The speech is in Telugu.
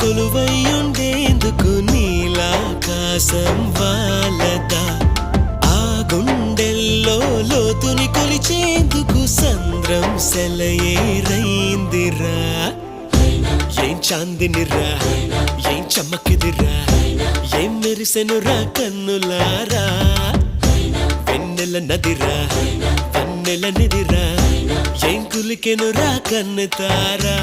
కొలువై ఉండేందుకు నీలాకాశం వాలదా ఆ గుండెల్లో లోతుని కొలిచేందుకు సంద్రం సెలయేరైందిరా ఏం చాందినిరా ఏం చమ్మకిదిరా ఏం మెరిసెనురా కన్నులారా వెన్నెల నదిరా వన్నెల నిదిరా ఏం కులికెనురా కన్నుతారా